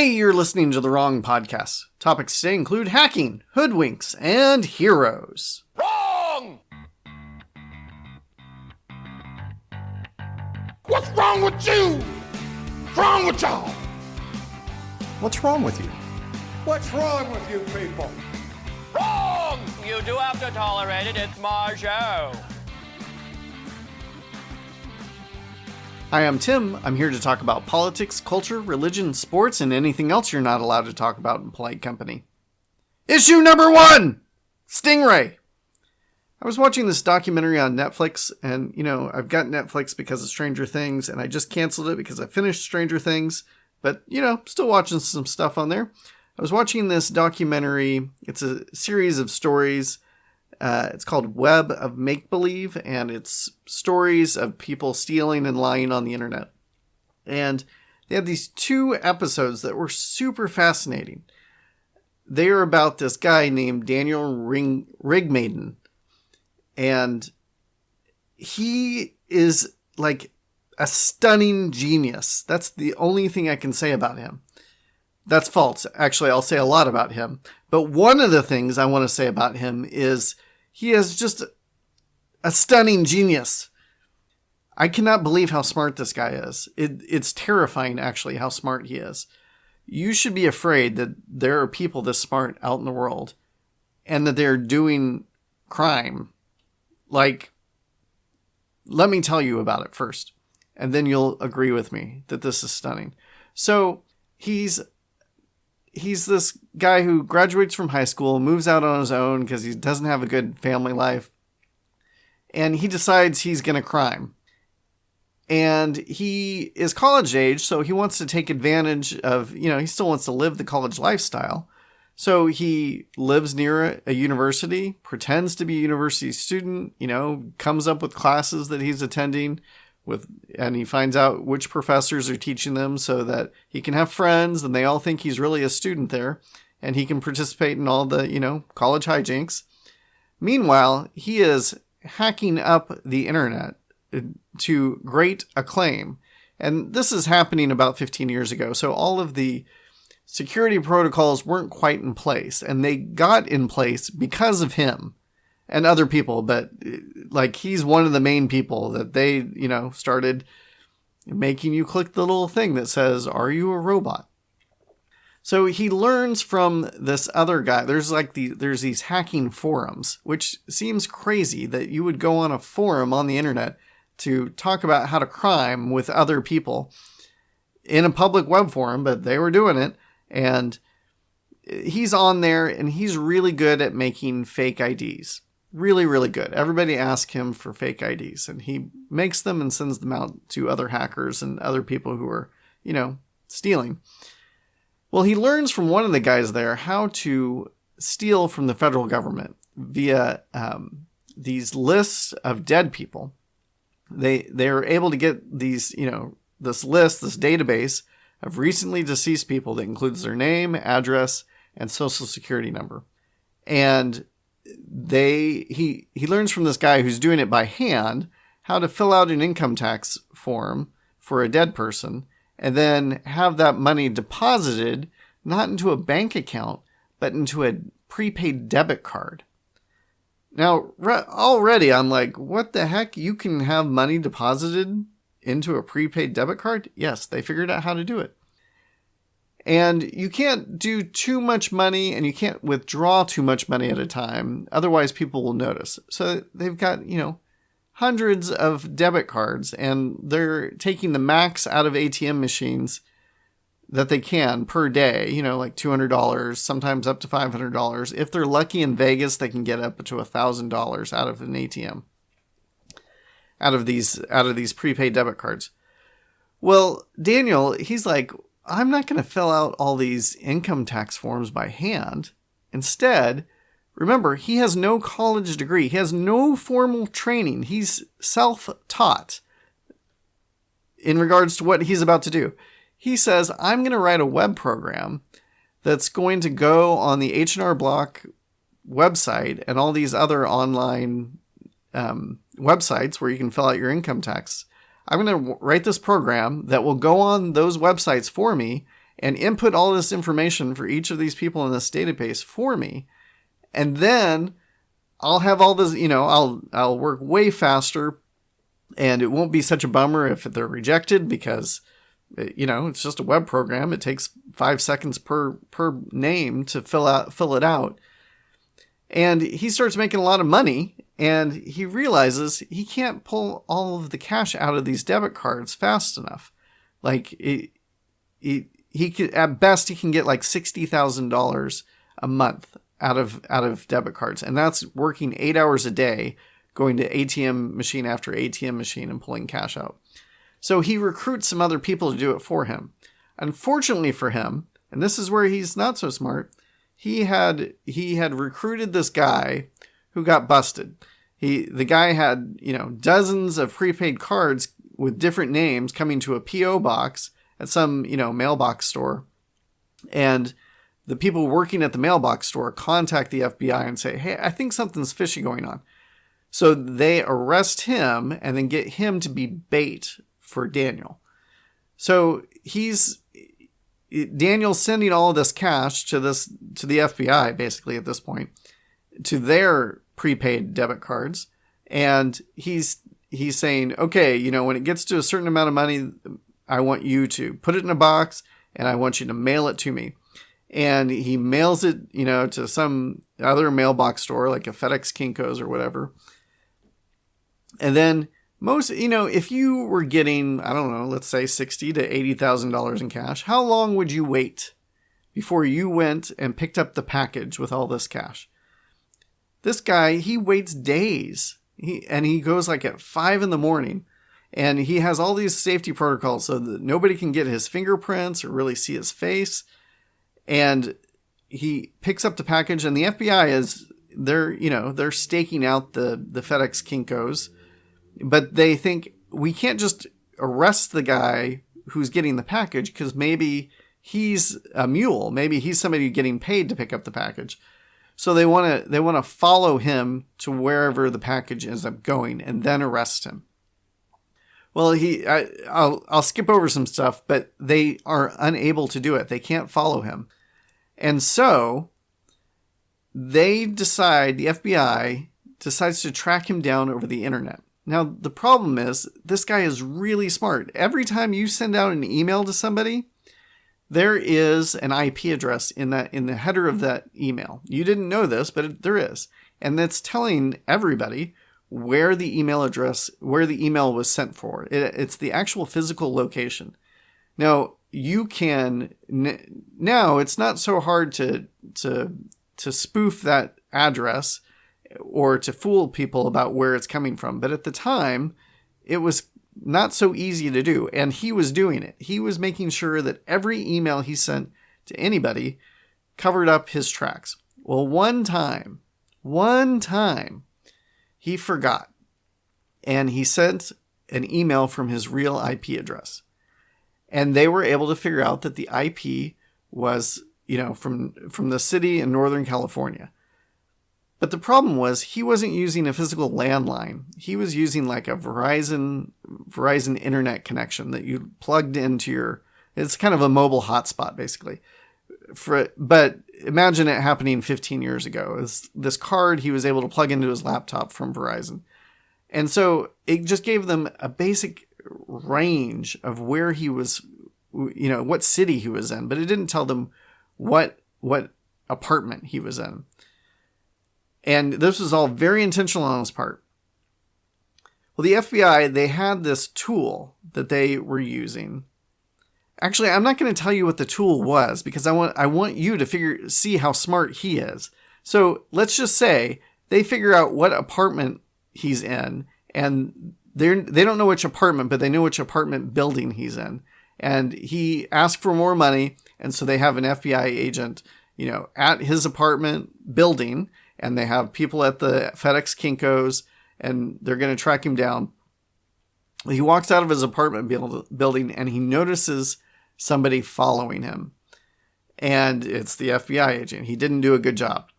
Hey, you're listening to the wrong podcast. Topics today include hacking, hoodwinks, and heroes. Wrong! What's wrong with you? What's wrong with y'all? What's wrong with you? What's wrong with you people? Wrong! You do have to tolerate it. It's my show. Hi, I'm Tim. I'm here to talk about politics, culture, religion, sports, and anything else you're not allowed to talk about in polite company. Issue number 1! Stingray. I was watching this documentary on Netflix, and, I've got Netflix because of Stranger Things, and I just canceled it because I finished Stranger Things, but, still watching some stuff on there. I was watching this documentary. It's a series of stories. It's called Web of Make-Believe, and it's stories of people stealing and lying on the internet. And they had these 2 episodes that were super fascinating. They are about this guy named Daniel Rigmaiden. And he is like a stunning genius. That's the only thing I can say about him. That's false. Actually, I'll say a lot about him. But one of the things I want to say about him is he is just a stunning genius. I cannot believe how smart this guy is. It's terrifying, actually, how smart he is. You should be afraid that there are people this smart out in the world and that they're doing crime. Like, let me tell you about it first, and then you'll agree with me that this is stunning. So he's this guy who graduates from high school, moves out on his own because he doesn't have a good family life, and he decides he's going to crime. And he is college age, so he wants to take advantage of, he still wants to live the college lifestyle. So he lives near a university, pretends to be a university student, comes up with classes that he's attending and he finds out which professors are teaching them so that he can have friends and they all think he's really a student there and he can participate in all the, college hijinks. Meanwhile, he is hacking up the internet to great acclaim. And this is happening about 15 years ago. So all of the security protocols weren't quite in place, and they got in place because of him and other people. But he's one of the main people that they, started making you click the little thing that says, "Are you a robot?" So he learns from this other guy. There's these hacking forums, which seems crazy that you would go on a forum on the internet to talk about how to crime with other people in a public web forum, but they were doing it. And he's on there and he's really good at making fake IDs. Really, really good. Everybody asks him for fake IDs and he makes them and sends them out to other hackers and other people who are, stealing. Well, he learns from one of the guys there how to steal from the federal government via these lists of dead people. They're able to get these, this list, this database of recently deceased people that includes their name, address, and social security number. And he learns from this guy who's doing it by hand how to fill out an income tax form for a dead person and then have that money deposited not into a bank account, but into a prepaid debit card. Now, already I'm like, what the heck? You can have money deposited into a prepaid debit card? Yes, they figured out how to do it. And you can't do too much money and you can't withdraw too much money at a time. Otherwise, people will notice. So they've got, hundreds of debit cards and they're taking the max out of ATM machines that they can per day, like $200, sometimes up to $500. If they're lucky in Vegas, they can get up to $1,000 out of an ATM. Out of these prepaid debit cards. Well, Daniel, he's like, I'm not going to fill out all these income tax forms by hand. Instead, remember, he has no college degree. He has no formal training. He's self-taught in regards to what he's about to do. He says, I'm going to write a web program that's going to go on the H&R Block website and all these other online websites where you can fill out your income tax. I'm going to write this program that will go on those websites for me and input all this information for each of these people in this database for me. And then I'll have all this, I'll work way faster, and it won't be such a bummer if they're rejected because, it's just a web program. It takes 5 seconds per name to fill it out. And he starts making a lot of money, and he realizes he can't pull all of the cash out of these debit cards fast enough. Like he could, at best, he can get like $60,000 a month out of debit cards, and that's working 8 hours a day, going to ATM machine after ATM machine and pulling cash out. So he recruits some other people to do it for him. Unfortunately for him, and this is where he's not so smart, he had recruited this guy who got busted. The guy had, dozens of prepaid cards with different names coming to a PO box at some, mailbox store. And the people working at the mailbox store contact the FBI and say, hey, I think something's fishy going on. So they arrest him and then get him to be bait for Daniel. So Daniel's sending all of this cash to the FBI, basically at this point, to their prepaid debit cards. And he's saying, okay, when it gets to a certain amount of money, I want you to put it in a box and I want you to mail it to me. And he mails it, to some other mailbox store like a FedEx Kinko's or whatever. And then if you were getting, I don't know, let's say $60,000 to $80,000 in cash, how long would you wait before you went and picked up the package with all this cash? This guy, he waits days. He goes like at 5 a.m, and he has all these safety protocols so that nobody can get his fingerprints or really see his face. And he picks up the package, and the FBI they're staking out the FedEx Kinko's. But they think we can't just arrest the guy who's getting the package because maybe he's a mule. Maybe he's somebody getting paid to pick up the package. So they want to follow him to wherever the package ends up going and then arrest him. Well, I'll skip over some stuff, but they are unable to do it. They can't follow him. And so the FBI decides to track him down over the internet. Now, the problem is, this guy is really smart. Every time you send out an email to somebody, there is an IP address in the header of that email. You didn't know this, but there is. And that's telling everybody where the email was sent for. It's the actual physical location. Now, now it's not so hard to spoof that address or to fool people about where it's coming from. But at the time, it was not so easy to do. And he was doing it. He was making sure that every email he sent to anybody covered up his tracks. Well, one time, he forgot. And he sent an email from his real IP address. And they were able to figure out that the IP was, from the city in Northern California. But the problem was he wasn't using a physical landline. He was using like a Verizon internet connection that you plugged into it's kind of a mobile hotspot basically. But imagine it happening 15 years ago. It's this card he was able to plug into his laptop from Verizon. And so it just gave them a basic range of where he was, what city he was in, but it didn't tell them what apartment he was in. And this was all very intentional on his part. Well, the FBI, they had this tool that they were using. Actually, I'm not going to tell you what the tool was because I want you to see how smart he is. So let's just say they figure out what apartment he's in, and they don't know which apartment, but they know which apartment building he's in. And he asked for more money, and so they have an FBI agent, at his apartment building. And they have people at the FedEx Kinko's, and they're going to track him down. He walks out of his apartment building, and he notices somebody following him. And it's the FBI agent. He didn't do a good job.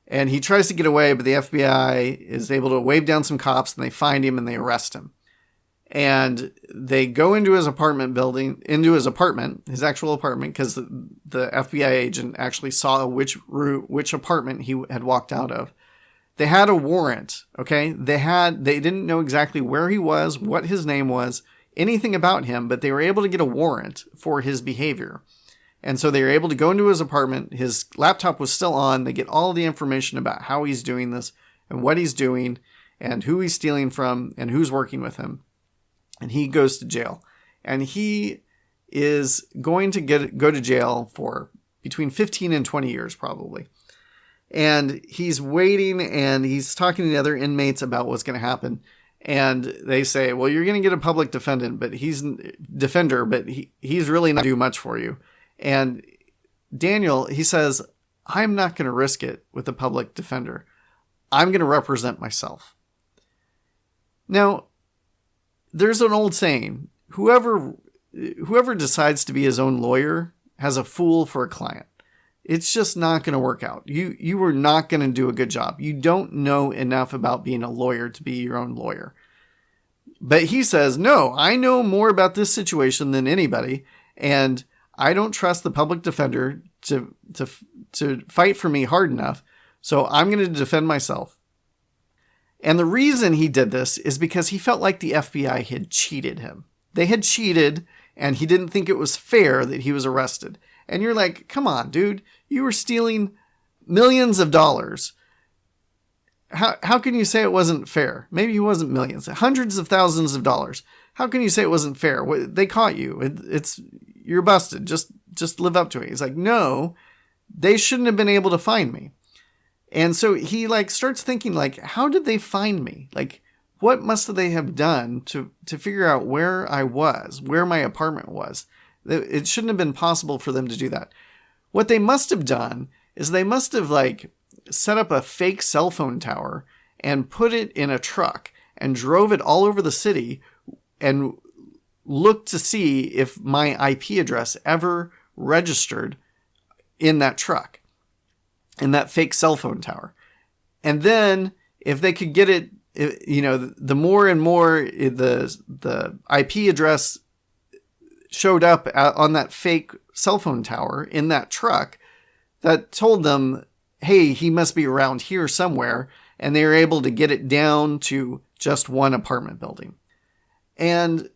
And he tries to get away, but the FBI is able to wave down some cops, and they find him, and they arrest him. And they go into his his actual apartment, because the FBI agent actually saw which apartment he had walked out of. They had a warrant, okay? They didn't know exactly where he was, what his name was, anything about him, but they were able to get a warrant for his behavior. And so they were able to go into his apartment. His laptop was still on. They get all the information about how he's doing this and what he's doing and who he's stealing from and who's working with him. And he goes to jail. And he is going to go to jail for between 15 and 20 years, probably. And he's waiting, and he's talking to the other inmates about what's going to happen. And they say, well, you're going to get a public defender, but he's really not do much for you. And Daniel, he says, I'm not going to risk it with a public defender. I'm going to represent myself. Now, there's an old saying, whoever decides to be his own lawyer has a fool for a client. It's just not going to work out. You are not going to do a good job. You don't know enough about being a lawyer to be your own lawyer. But he says, no, I know more about this situation than anybody, and I don't trust the public defender to fight for me hard enough, so I'm going to defend myself. And the reason he did this is because he felt like the FBI had cheated him. They had cheated, and he didn't think it was fair that he was arrested. And you're like, come on, dude, you were stealing millions of dollars. How can you say it wasn't fair? Maybe it wasn't millions, hundreds of thousands of dollars. How can you say it wasn't fair? They caught you. You're busted. Just live up to it. He's like, no, they shouldn't have been able to find me. And so he starts thinking how did they find me? What must they have done to figure out where I was, where my apartment was? It shouldn't have been possible for them to do that. What they must have done is they must have set up a fake cell phone tower and put it in a truck and drove it all over the city and looked to see if my IP address ever registered in that truck, in that fake cell phone tower. And then if they could get it, the more and more the IP address showed up on that fake cell phone tower in that truck, that told them, hey, he must be around here somewhere. And they were able to get it down to just one apartment building. And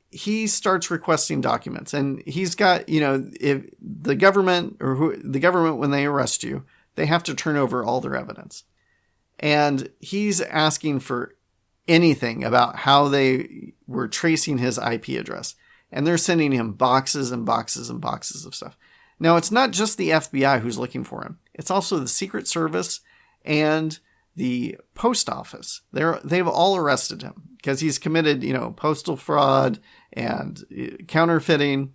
he starts requesting documents, and he's got, if the government when they arrest you, they have to turn over all their evidence. And he's asking for anything about how they were tracing his IP address. And they're sending him boxes and boxes and boxes of stuff. Now, it's not just the FBI who's looking for him. It's also the Secret Service and the post office. They've all arrested him because he's committed, postal fraud and counterfeiting.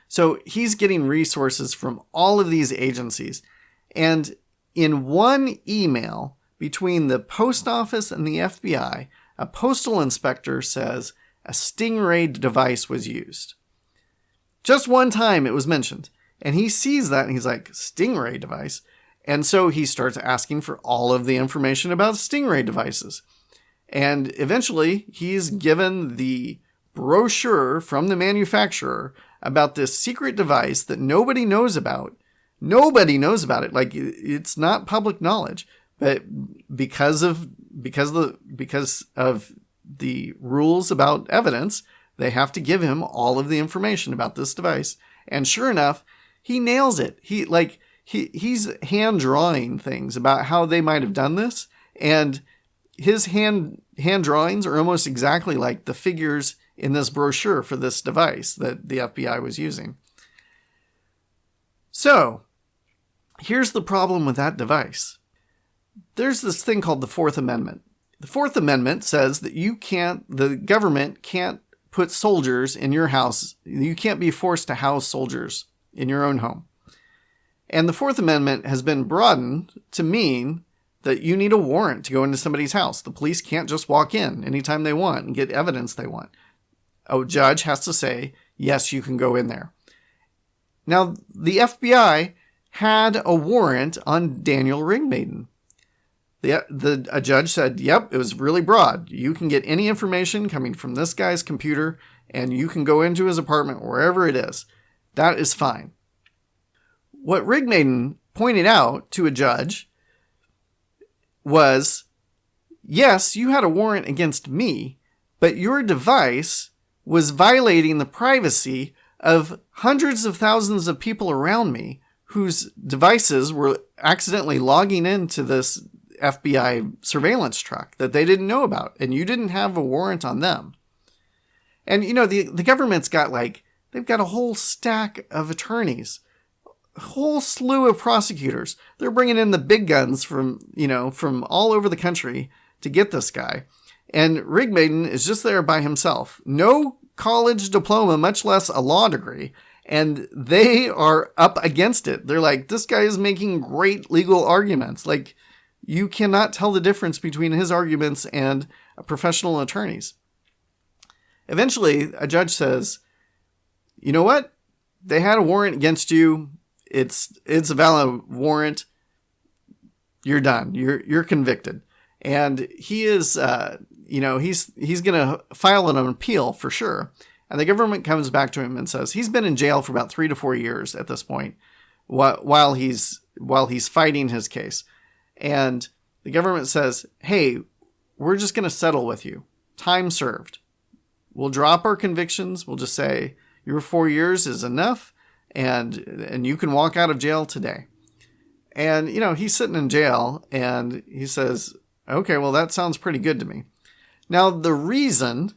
So he's getting resources from all of these agencies. And in one email between the post office and the FBI, a postal inspector says a Stingray device was used. Just one time it was mentioned. And he sees that and he's like, Stingray device? And so he starts asking for all of the information about Stingray devices. And eventually he's given the brochure from the manufacturer about this secret device that nobody knows about. Nobody knows about it. It's not public knowledge, but because of the rules about evidence, they have to give him all of the information about this device. And sure enough, he nails it. He's hand drawing things about how they might have done this, and his hand drawings are almost exactly like the figures in this brochure for this device that the FBI was using. So, here's the problem with that device. There's this thing called the Fourth Amendment. The Fourth Amendment says that the government can't put soldiers in your house. You can't be forced to house soldiers in your own home. And the Fourth Amendment has been broadened to mean that you need a warrant to go into somebody's house. The police can't just walk in anytime they want and get evidence they want. A judge has to say, yes, you can go in there. Now, the FBI had a warrant on Daniel Rigmaiden. A judge said, yep, it was really broad. You can get any information coming from this guy's computer, and you can go into his apartment wherever it is. That is fine. What Rigmaiden pointed out to a judge was, yes, you had a warrant against me, but your device was violating the privacy of hundreds of thousands of people around me whose devices were accidentally logging into this FBI surveillance truck that they didn't know about, and you didn't have a warrant on them. And, you know, the government's got they've got a whole stack of attorneys, a whole slew of prosecutors. They're bringing in the big guns from all over the country to get this guy. And Rigmaiden is just there by himself. No college diploma, much less a law degree. And they are up against it. They're like, this guy is making great legal arguments. Like, you cannot tell the difference between his arguments and professional attorneys. Eventually, a judge says, you know what? They had a warrant against you. It's a valid warrant. You're done. You're convicted. And he is, he's going to file an appeal for sure. And the government comes back to him and says he's been in jail for about 3 to 4 years at this point, while he's fighting his case. And the government says, hey, we're just going to settle with you. Time served. We'll drop our convictions. We'll just say your 4 years is enough, and you can walk out of jail today. And, he's sitting in jail, and he says, okay, well, that sounds pretty good to me. Now, the reason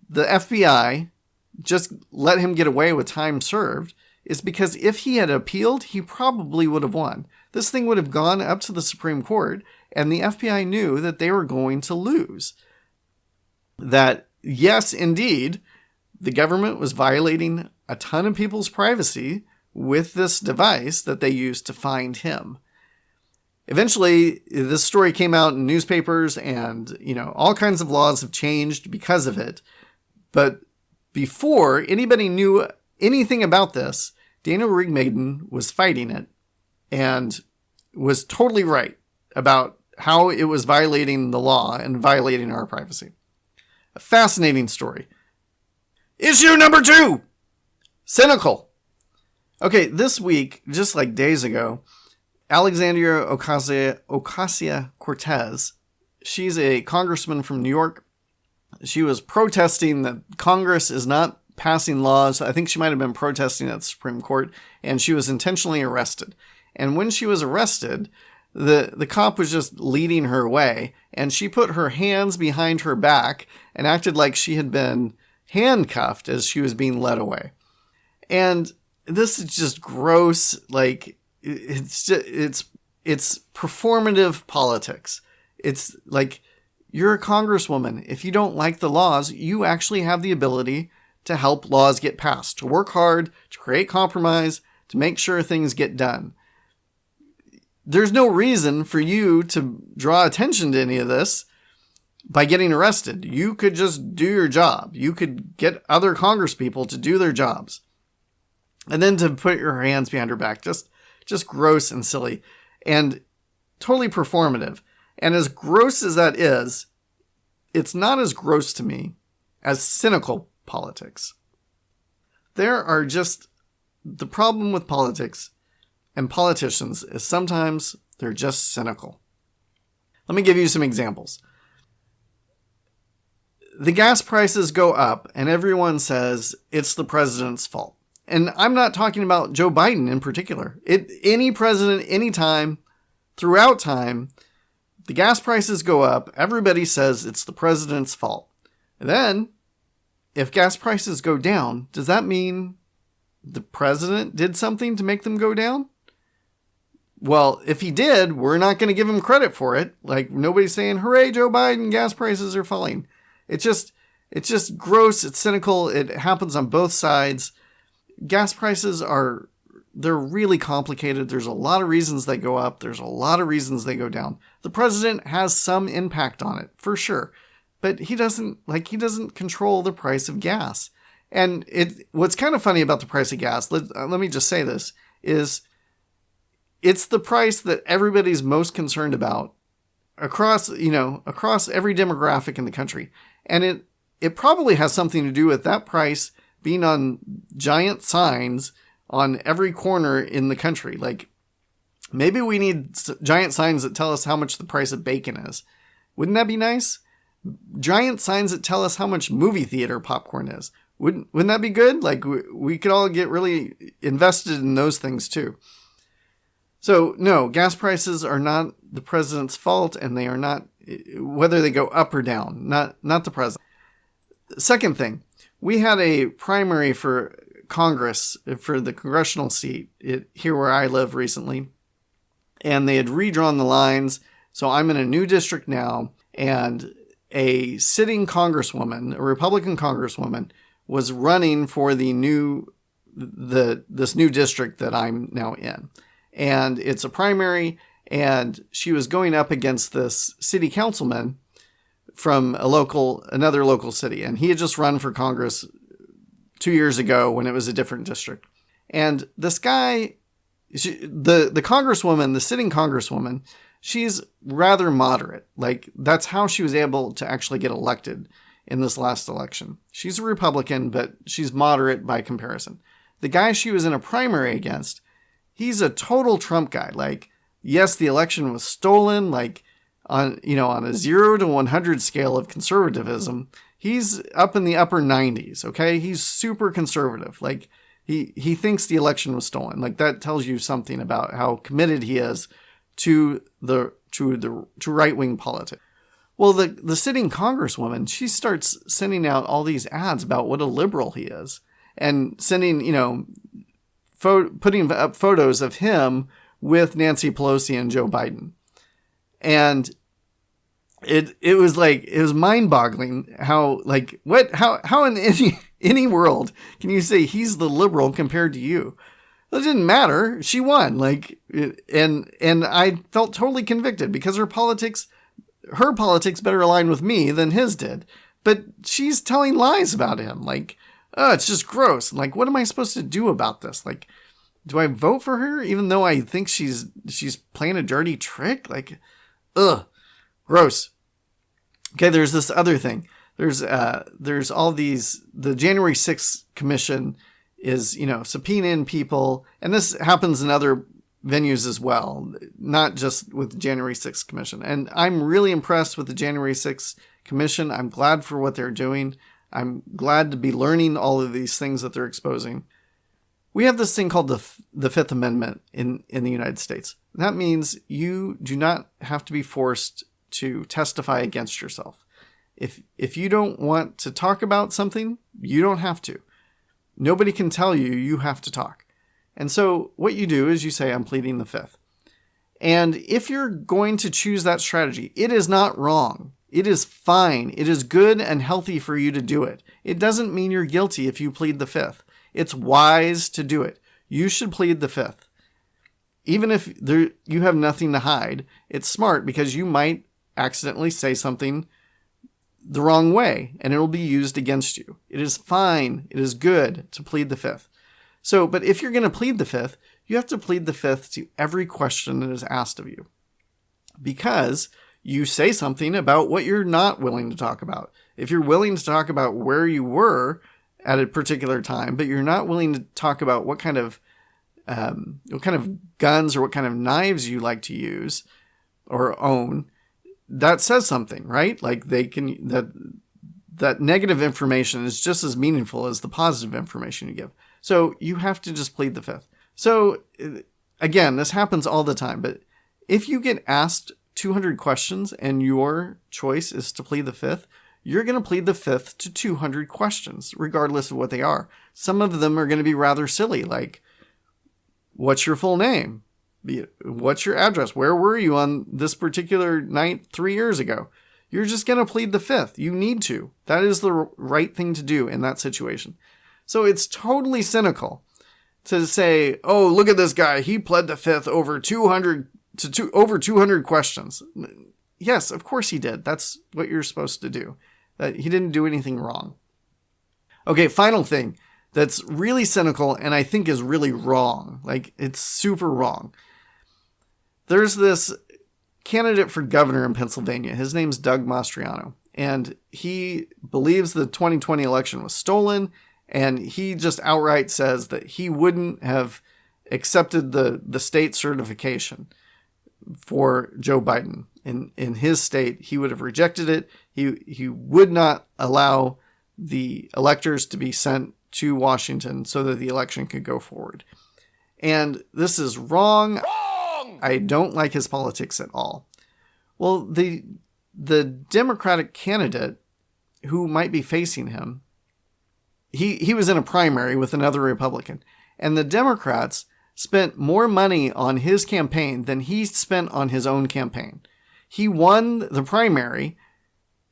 the FBI just let him get away with time served is because if he had appealed, he probably would have won. This thing would have gone up to the Supreme Court, and the FBI knew that they were going to lose. That, yes, indeed, the government was violating a ton of people's privacy with this device that they used to find him. Eventually, this story came out in newspapers, and, all kinds of laws have changed because of it. But before anybody knew anything about this, Daniel Rigmaiden was fighting it and was totally right about how it was violating the law and violating our privacy. A fascinating story. Issue number 2, cynical. Okay, this week, just like days ago, Alexandria OcasioCortez, she's a congressman from New York. She was protesting that Congress is not passing laws. I think she might have been protesting at the Supreme Court, and she was intentionally arrested. And when she was arrested, the cop was just leading her away, and she put her hands behind her back and acted like she had been handcuffed as she was being led away. And this is just gross. Like, it's performative politics. It's like, you're a congresswoman. If you don't like the laws, you actually have the ability to help laws get passed, to work hard, to create compromise, to make sure things get done. There's no reason for you to draw attention to any of this by getting arrested. You could just do your job. You could get other congresspeople to do their jobs. And then to put your hands behind her back, just gross and silly and totally performative. And as gross as that is, it's not as gross to me as cynical politics. There are just, the problem with politics and politicians is sometimes they're just cynical. Let me give you some examples. The gas prices go up and everyone says it's the president's fault. And I'm not talking about Joe Biden in particular. Any president, anytime, throughout time, the gas prices go up, everybody says it's the president's fault. And then, if gas prices go down, does that mean the president did something to make them go down? Well, if he did, we're not going to give him credit for it. Like, nobody's saying, hooray, Joe Biden, gas prices are falling. It's just gross, it's cynical, it happens on both sides. Gas prices they're really complicated. There's a lot of reasons they go up. There's a lot of reasons they go down. The president has some impact on it, for sure. But he doesn't control the price of gas. And what's kind of funny about the price of gas, let me just say this, is it's the price that everybody's most concerned about across every demographic in the country. And it probably has something to do with that price being on giant signs on every corner in the country. Like, maybe we need giant signs that tell us how much the price of bacon is. Wouldn't that be nice? Giant signs that tell us how much movie theater popcorn is. Wouldn't that be good? Like, we could all get really invested in those things too. So, no, gas prices are not the president's fault, and they are not, whether they go up or down, not the president. Second thing, we had a primary for Congress, for the congressional seat here where I live recently, and they had redrawn the lines. So I'm in a new district now, and a sitting congresswoman, a Republican congresswoman, was running for this new district that I'm now in. And it's a primary, and she was going up against this city councilman from another local city. And he had just run for Congress 2 years ago when it was a different district. And this guy, the congresswoman, the sitting congresswoman, she's rather moderate. Like, that's how she was able to actually get elected in this last election. She's a Republican, but she's moderate by comparison. The guy she was in a primary against, he's a total Trump guy. Like, yes, the election was stolen, like, on a 0 to 100 scale of conservatism, he's up in the upper 90s, okay? He's super conservative. Like, he thinks the election was stolen. Like, that tells you something about how committed he is to right-wing politics. Well, the sitting congresswoman, she starts sending out all these ads about what a liberal he is, and sending, putting up photos of him with Nancy Pelosi and Joe Biden. And it was mind-boggling how in any world can you say he's the liberal compared to you? Well, it didn't matter. She won. Like, and I felt totally convicted because her politics better align with me than his did. But she's telling lies about him. Like, oh, it's just gross. Like, what am I supposed to do about this? Like, do I vote for her even though I think she's playing a dirty trick? Like, ugh, gross. Okay, there's this other thing. There's all these, the January 6th commission is, subpoenaing people, and this happens in other venues as well, not just with the January 6th commission. And I'm really impressed with the January 6th commission. I'm glad for what they're doing. I'm glad to be learning all of these things that they're exposing. We have this thing called the Fifth Amendment in the United States. That means you do not have to be forced to testify against yourself. If you don't want to talk about something, you don't have to. Nobody can tell you have to talk. And so what you do is you say, I'm pleading the fifth. And if you're going to choose that strategy, it is not wrong. It is fine. It is good and healthy for you to do it. It doesn't mean you're guilty if you plead the fifth. It's wise to do it. You should plead the fifth. Even if you have nothing to hide, it's smart because you might accidentally say something the wrong way and it'll be used against you. It is fine. It is good to plead the fifth. So, but if you're going to plead the fifth, you have to plead the fifth to every question that is asked of you, because you say something about what you're not willing to talk about. If you're willing to talk about where you were at a particular time, but you're not willing to talk about what kind of guns or what kind of knives you like to use or own, that says something, right? Like that negative information is just as meaningful as the positive information you give. So you have to just plead the fifth. So again, this happens all the time, but if you get asked 200 questions and your choice is to plead the fifth, you're going to plead the fifth to 200 questions, regardless of what they are. Some of them are going to be rather silly, like, what's your full name? What's your address? Where were you on this particular night 3 years ago? You're just going to plead the fifth. You need to. That is the right thing to do in that situation. So it's totally cynical to say, oh, look at this guy. He pled the fifth over 200 questions. Yes, of course he did. That's what you're supposed to do. That he didn't do anything wrong. Okay, final thing that's really cynical and I think is really wrong. Like, it's super wrong. there's this candidate for governor in Pennsylvania. His name's Doug Mastriano, and he believes the 2020 election was stolen, and he just outright says that he wouldn't have accepted the state certification for Joe Biden. In his state, he would have rejected it. He would not allow the electors to be sent to Washington so that the election could go forward. And this is wrong. Wrong! I don't like his politics at all. Well, the Democratic candidate who might be facing him, he was in a primary with another Republican, and the Democrats spent more money on his campaign than he spent on his own campaign. He won the primary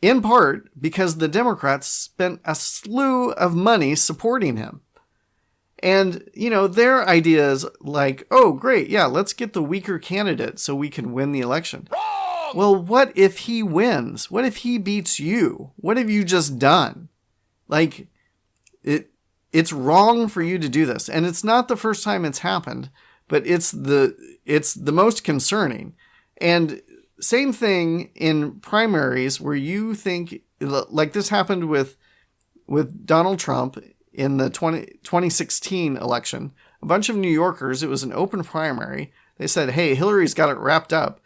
in part because the Democrats spent a slew of money supporting him. And, you know, their idea is like, oh, great, yeah, let's get the weaker candidate so we can win the election. Wrong! Well, what if he wins? What if he beats you? What have you just done? Like, it's wrong for you to do this. And it's not the first time it's happened, but it's the most concerning. And same thing in primaries where you think, like this happened with Donald Trump in the 2016 election. A bunch of New Yorkers, it was an open primary. They said, hey, Hillary's got it wrapped up.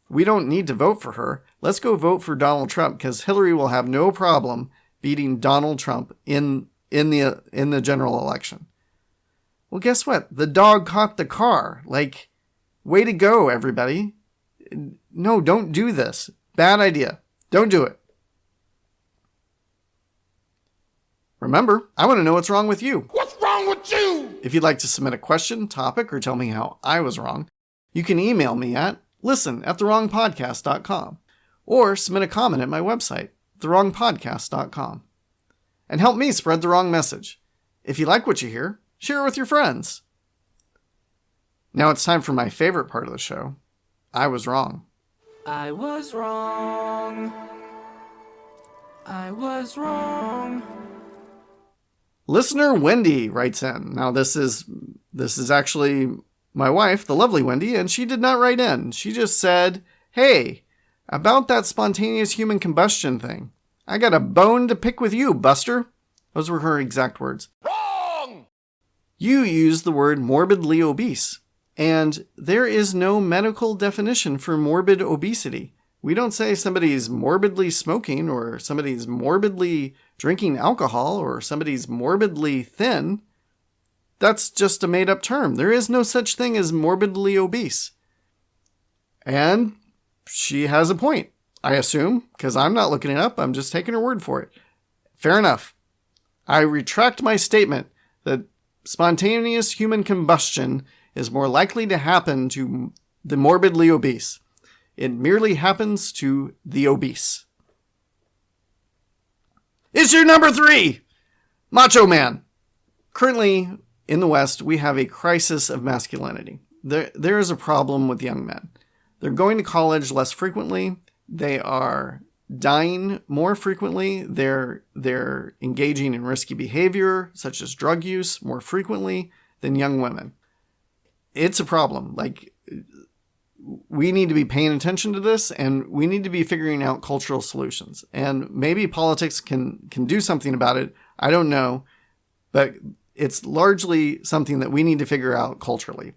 We don't need to vote for her. Let's go vote for Donald Trump because Hillary will have no problem beating Donald Trump in the general election. Well, guess what? The dog caught the car. Like, way to go, everybody. No, don't do this. Bad idea. Don't do it. Remember, I want to know what's wrong with you. What's wrong with you? If you'd like to submit a question, topic, or tell me how I was wrong, you can email me at listen@thewrongpodcast.com or submit a comment at my website, thewrongpodcast.com. And help me spread the wrong message. If you like what you hear, share it with your friends. Now it's time for my favorite part of the show. I was wrong. I was wrong. I was wrong. Listener Wendy writes in. Now this is actually my wife, the lovely Wendy, and she did not write in. She just said, hey, about that spontaneous human combustion thing, I got a bone to pick with you, Buster. Those were her exact words. Wrong! You used the word morbidly obese, and there is no medical definition for morbid obesity. We don't say somebody's morbidly smoking or somebody's morbidly drinking alcohol or somebody's morbidly thin. That's just a made-up term. There is no such thing as morbidly obese. And she has a point, I assume, because I'm not looking it up. I'm just taking her word for it. Fair enough. I retract my statement that spontaneous human combustion is more likely to happen to the morbidly obese. It merely happens to the obese. Issue number 3, Macho Man. Currently, in the West, we have a crisis of masculinity. There is a problem with young men. They're going to college less frequently. They are dying more frequently. They're engaging in risky behavior, such as drug use, more frequently than young women. It's a problem. Like, we need to be paying attention to this, and we need to be figuring out cultural solutions. And maybe politics can do something about it. I don't know. But it's largely something that we need to figure out culturally.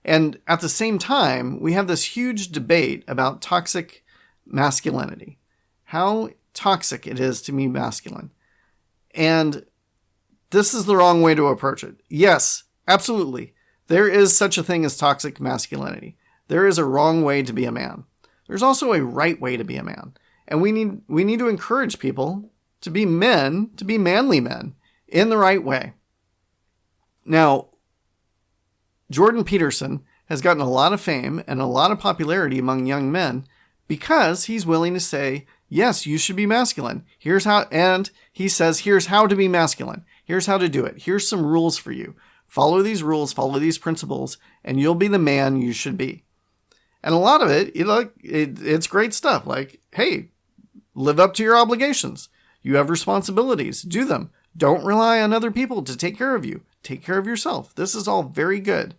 And at the same time, we have this huge debate about toxic masculinity. How toxic it is to be masculine. And this is the wrong way to approach it. Yes, absolutely. There is such a thing as toxic masculinity. There is a wrong way to be a man. There's also a right way to be a man. And we need to encourage people to be men, to be manly men, in the right way. Now, Jordan Peterson has gotten a lot of fame and a lot of popularity among young men because he's willing to say, yes, you should be masculine. Here's how, and he says, here's how to be masculine. Here's how to do it. Here's some rules for you. Follow these rules, follow these principles, and you'll be the man you should be. And a lot of it, it's great stuff. Like, hey, live up to your obligations. You have responsibilities. Do them. Don't rely on other people to take care of you. Take care of yourself. This is all very good.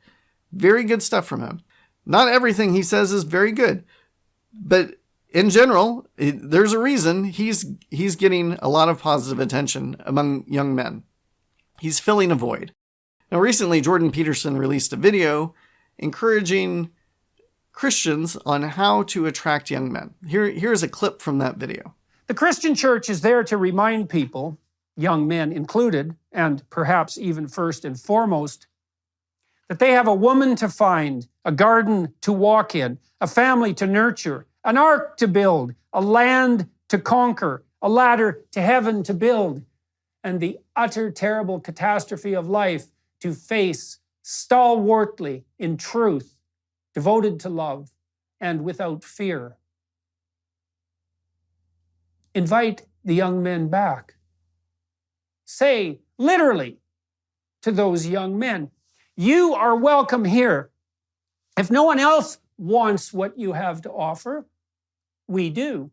Very good stuff from him. Not everything he says is very good, but in general, there's a reason he's getting a lot of positive attention among young men. He's filling a void. Now, recently, Jordan Peterson released a video encouraging Christians on how to attract young men. Here's a clip from that video. The Christian church is there to remind people, young men included, and perhaps even first and foremost, that they have a woman to find, a garden to walk in, a family to nurture, an ark to build, a land to conquer, a ladder to heaven to build, and the utter terrible catastrophe of life to face stalwartly in truth, devoted to love, and without fear. Invite the young men back. Say, literally, to those young men, you are welcome here. If no one else wants what you have to offer, we do.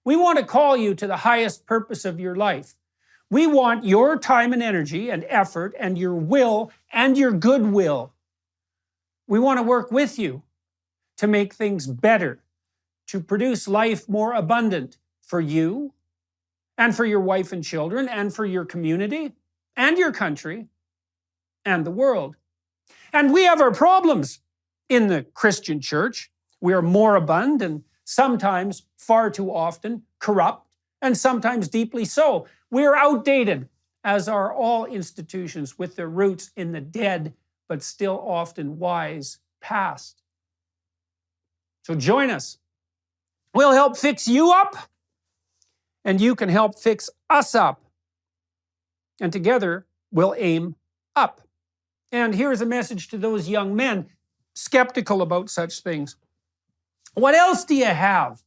We want to call you to the highest purpose of your life. We want your time and energy and effort and your will and your goodwill. We want to work with you to make things better, to produce life more abundant for you and for your wife and children and for your community and your country and the world. And we have our problems in the Christian church. We are moribund and sometimes, far too often, corrupt, and sometimes deeply so. We are outdated, as are all institutions with their roots in the dead, but still often wise past. So join us. We'll help fix you up, and you can help fix us up. And together, we'll aim up. And here's a message to those young men skeptical about such things. What else do you have?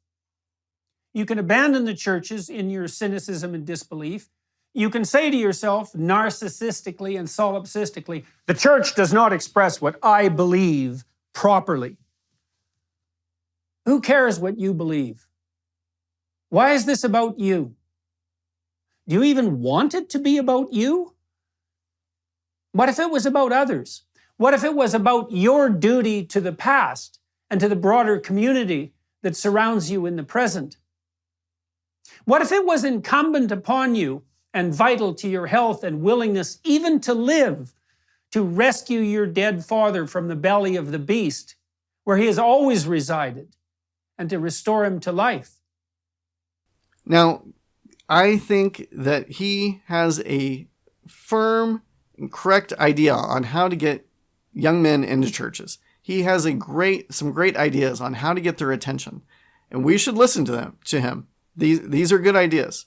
You can abandon the churches in your cynicism and disbelief. You can say to yourself, narcissistically and solipsistically, the church does not express what I believe properly. Who cares what you believe? Why is this about you? Do you even want it to be about you? What if it was about others? What if it was about your duty to the past and to the broader community that surrounds you in the present? What if it was incumbent upon you and vital to your health and willingness even to live, to rescue your dead father from the belly of the beast, where he has always resided, and to restore him to life? Now, I think that he has a firm and correct idea on how to get young men into churches. He has some great ideas on how to get their attention, and we should listen to him. These are good ideas.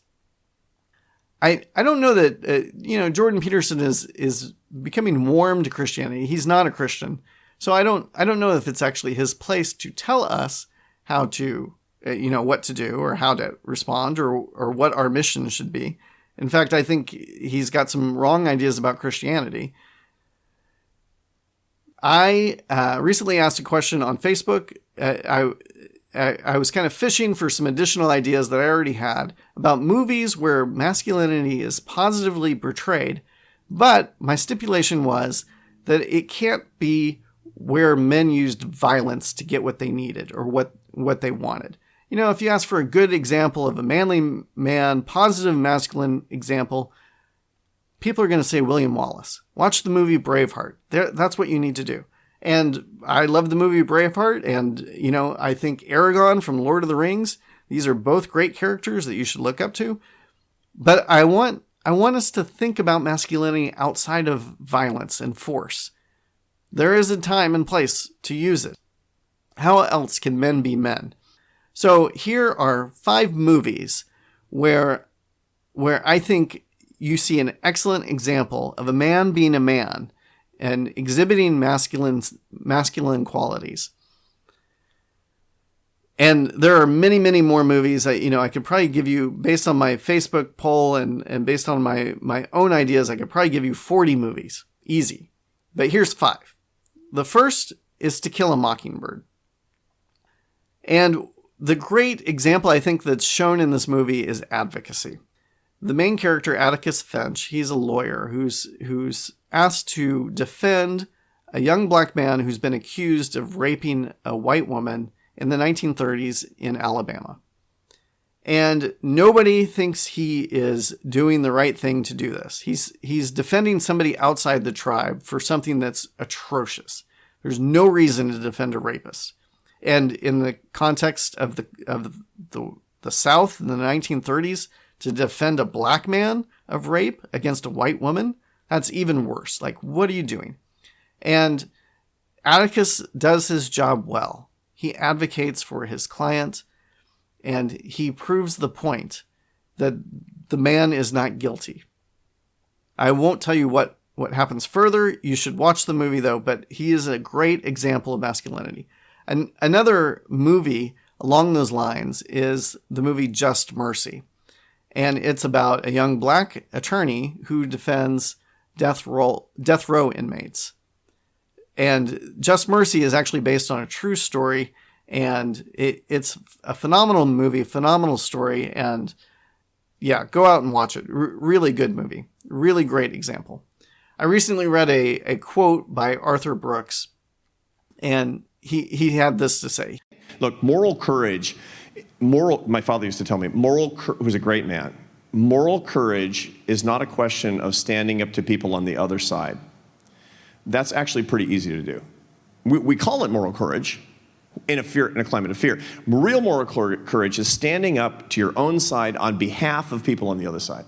I don't know that Jordan Peterson is becoming warm to Christianity. He's not a Christian, so I don't know if it's actually his place to tell us how to what to do or how to respond or what our mission should be. In fact, I think he's got some wrong ideas about Christianity. I recently asked a question on Facebook. I was kind of fishing for some additional ideas that I already had about movies where masculinity is positively portrayed, but my stipulation was that it can't be where men used violence to get what they needed or what they wanted. If you ask for a good example of a manly man, positive masculine example, people are going to say William Wallace. Watch the movie Braveheart. That's what you need to do. And I love the movie Braveheart, and, I think Aragorn from Lord of the Rings, these are both great characters that you should look up to. But I want us to think about masculinity outside of violence and force. There is a time and place to use it. How else can men be men? So here are 5 movies where I think you see an excellent example of a man being a man and exhibiting masculine qualities. And there are many, many more movies. I could probably give you, based on my Facebook poll and based on my own ideas, I could probably give you 40 movies. Easy. But here's 5. The first is To Kill a Mockingbird. And the great example I think that's shown in this movie is Advocacy. The main character, Atticus Finch, he's a lawyer who's asked to defend a young black man who's been accused of raping a white woman in the 1930s in Alabama. And nobody thinks he is doing the right thing to do this. He's defending somebody outside the tribe for something that's atrocious. There's no reason to defend a rapist. And in the context of the South in the 1930s, to defend a black man of rape against a white woman, that's even worse. Like, what are you doing? And Atticus does his job well. He advocates for his client, and he proves the point that the man is not guilty. I won't tell you what happens further. You should watch the movie, though, but he is a great example of masculinity. And another movie along those lines is the movie Just Mercy. And it's about a young black attorney who defends death row inmates. And Just Mercy is actually based on a true story, and it's a phenomenal movie, phenomenal story, and yeah, go out and watch it. Really good movie. Really great example. I recently read a quote by Arthur Brooks, and he had this to say. Look, moral courage, my father used to tell me, who's a great man, moral courage is not a question of standing up to people on the other side. That's actually pretty easy to do. We call it moral courage in a climate of fear. Real moral courage is standing up to your own side on behalf of people on the other side.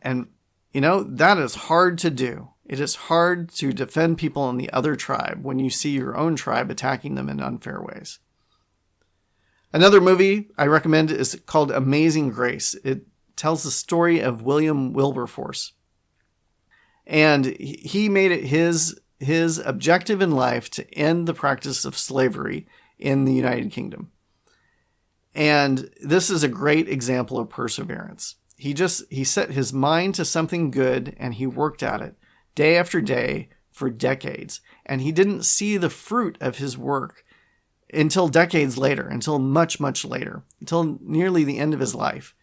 And, that is hard to do. It is hard to defend people in the other tribe when you see your own tribe attacking them in unfair ways. Another movie I recommend is called Amazing Grace. It tells the story of William Wilberforce. And he made it his objective in life to end the practice of slavery in the United Kingdom. And this is a great example of perseverance. He set his mind to something good, and he worked at it day after day for decades. And he didn't see the fruit of his work until decades later, until much, much later, until nearly the end of his life.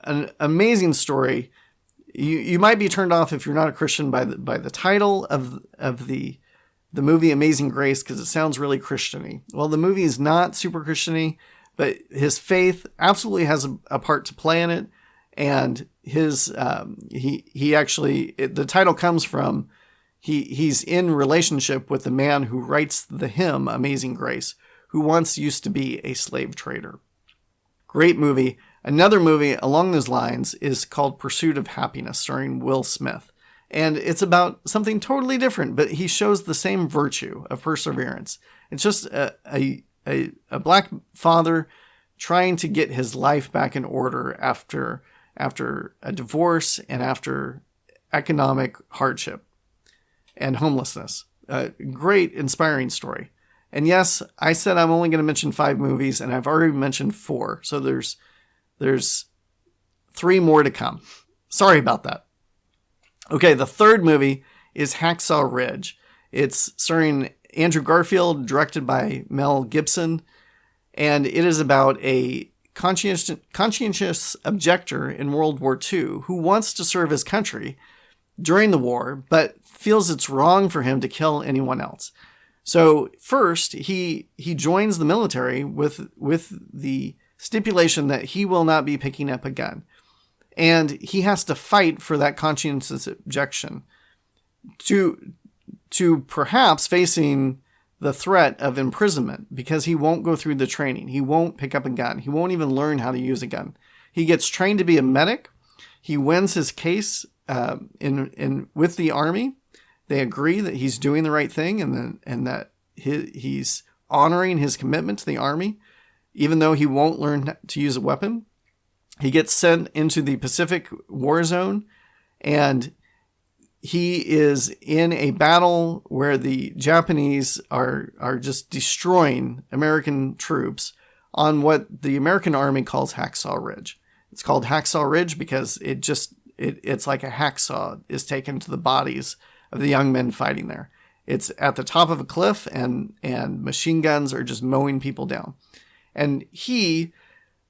An amazing story. You might be turned off if you're not a Christian by the title of the movie Amazing Grace, because it sounds really Christian-y. Well, the movie is not super Christian-y, but his faith absolutely has a part to play in it. And his he actually, the title comes from he's in relationship with the man who writes the hymn Amazing Grace, who once used to be a slave trader. Great movie. Another movie along those lines is called Pursuit of Happyness, starring Will Smith. And it's about something totally different, but he shows the same virtue of perseverance. It's just a black father trying to get his life back in order after a divorce and after economic hardship and homelessness. A great, inspiring story. And yes, I said I'm only going to mention 5 movies, and I've already mentioned 4. So there's 3 more to come. Sorry about that. Okay, the third movie is Hacksaw Ridge. It's starring Andrew Garfield, directed by Mel Gibson, and it is about a conscientious objector in World War II who wants to serve his country during the war, but feels it's wrong for him to kill anyone else. So first, he joins the military with the stipulation that he will not be picking up a gun. And he has to fight for that conscientious objection to perhaps facing the threat of imprisonment, because he won't go through the training. He won't pick up a gun. He won't even learn how to use a gun. He gets trained to be a medic. He wins his case with the Army. They agree that he's doing the right thing, and that he's honoring his commitment to the Army, even though he won't learn to use a weapon. He gets sent into the Pacific War Zone, and he is in a battle where the Japanese are just destroying American troops on what the American Army calls Hacksaw Ridge. It's called Hacksaw Ridge because it's like a hacksaw is taken to the bodies of the young men fighting there. It's at the top of a cliff, and machine guns are just mowing people down. And he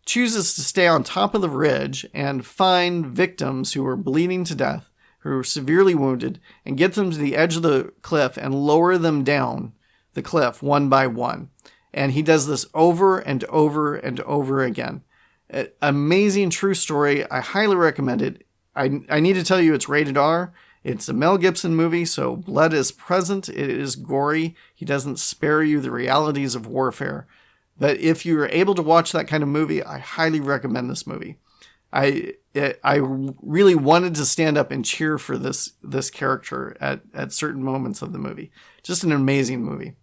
chooses to stay on top of the ridge and find victims who are bleeding to death, who are severely wounded and get them to the edge of the cliff and lower them down the cliff one by one. And he does this over and over and over again. Amazing true story. I highly recommend it. I need to tell you it's rated R. It's a Mel Gibson movie, so blood is present. It is gory. He doesn't spare you the realities of warfare. But if you're able to watch that kind of movie, I highly recommend this movie. I really wanted to stand up and cheer for this character at certain moments of the movie. Just an amazing movie.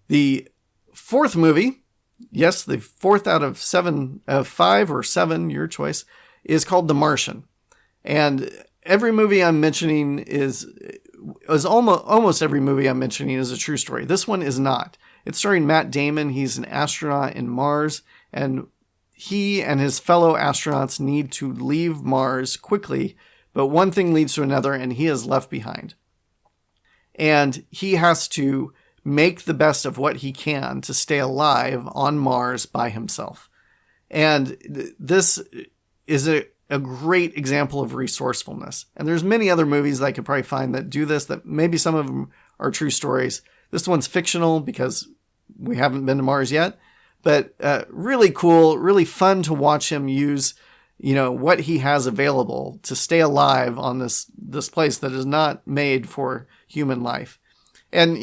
The fourth movie, yes, the fourth out of 5 or 7, your choice, is called The Martian. And every movie I'm mentioning is almost every movie I'm mentioning is a true story. This one is not. It's starring Matt Damon. He's an astronaut in Mars, and he and his fellow astronauts need to leave Mars quickly, but one thing leads to another, and he is left behind. And he has to make the best of what he can to stay alive on Mars by himself. And this is a great example of resourcefulness. And there's many other movies that I could probably find that do this, that maybe some of them are true stories. This one's fictional because we haven't been to Mars yet, but really cool, really fun to watch him use, what he has available to stay alive on this place that is not made for human life. And,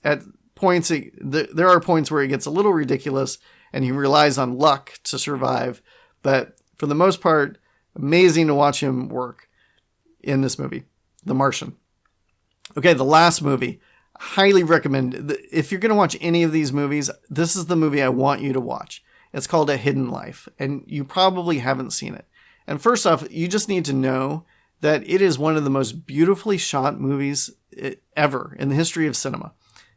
at points, there are points where it gets a little ridiculous and he relies on luck to survive. But for the most part, amazing to watch him work in this movie, The Martian. Okay, the last movie. Highly recommend. If you're going to watch any of these movies, this is the movie I want you to watch. It's called A Hidden Life, and you probably haven't seen it. And first off, you just need to know that it is one of the most beautifully shot movies ever in the history of cinema.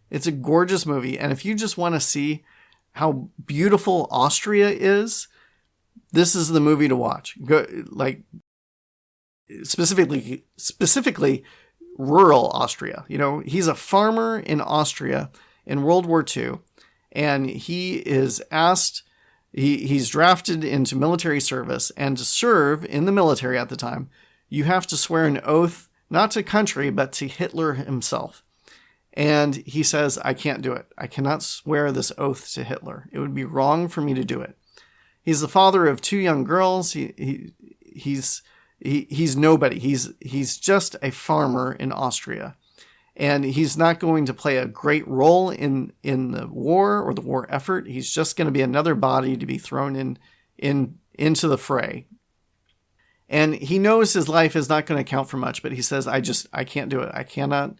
It's a gorgeous movie, and if you just want to see how beautiful Austria is, this is the movie to watch. Specifically rural Austria. He's a farmer in Austria in World War II, and he is asked, he's drafted into military service, and to serve in the military at the time, you have to swear an oath, not to country, but to Hitler himself. And he says, I can't do it. I cannot swear this oath to Hitler. It would be wrong for me to do it. He's the father of 2 young girls. He's nobody. He's just a farmer in Austria. And he's not going to play a great role in the war or the war effort. He's just going to be another body to be thrown into the fray. And he knows his life is not going to count for much, but he says, I can't do it. I cannot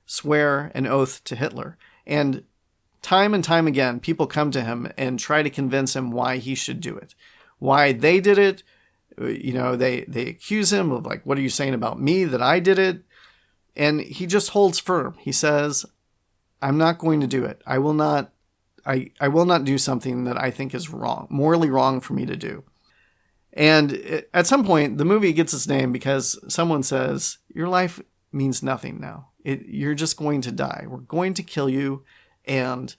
swear an oath to Hitler. And time again, people come to him and try to convince him why he should do it, why they did it. They accuse him of what are you saying about me that I did it? And he just holds firm. He says, I'm not going to do it. I will not do something that I think is wrong, morally wrong for me to do. And at some point, the movie gets its name because someone says, your life means nothing now. You're just going to die. We're going to kill you. And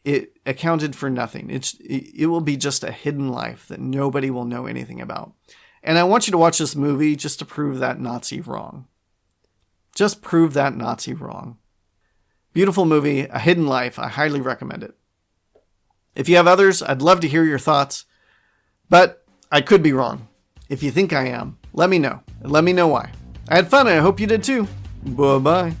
it accounted for nothing. It will be just a hidden life that nobody will know anything about. And I want you to watch this movie just to prove that Nazi wrong. Just prove that Nazi wrong. Beautiful movie, A Hidden Life. I highly recommend it. If you have others, I'd love to hear your thoughts. But I could be wrong. If you think I am, let me know. And let me know why. I had fun and I hope you did too. Bye-bye.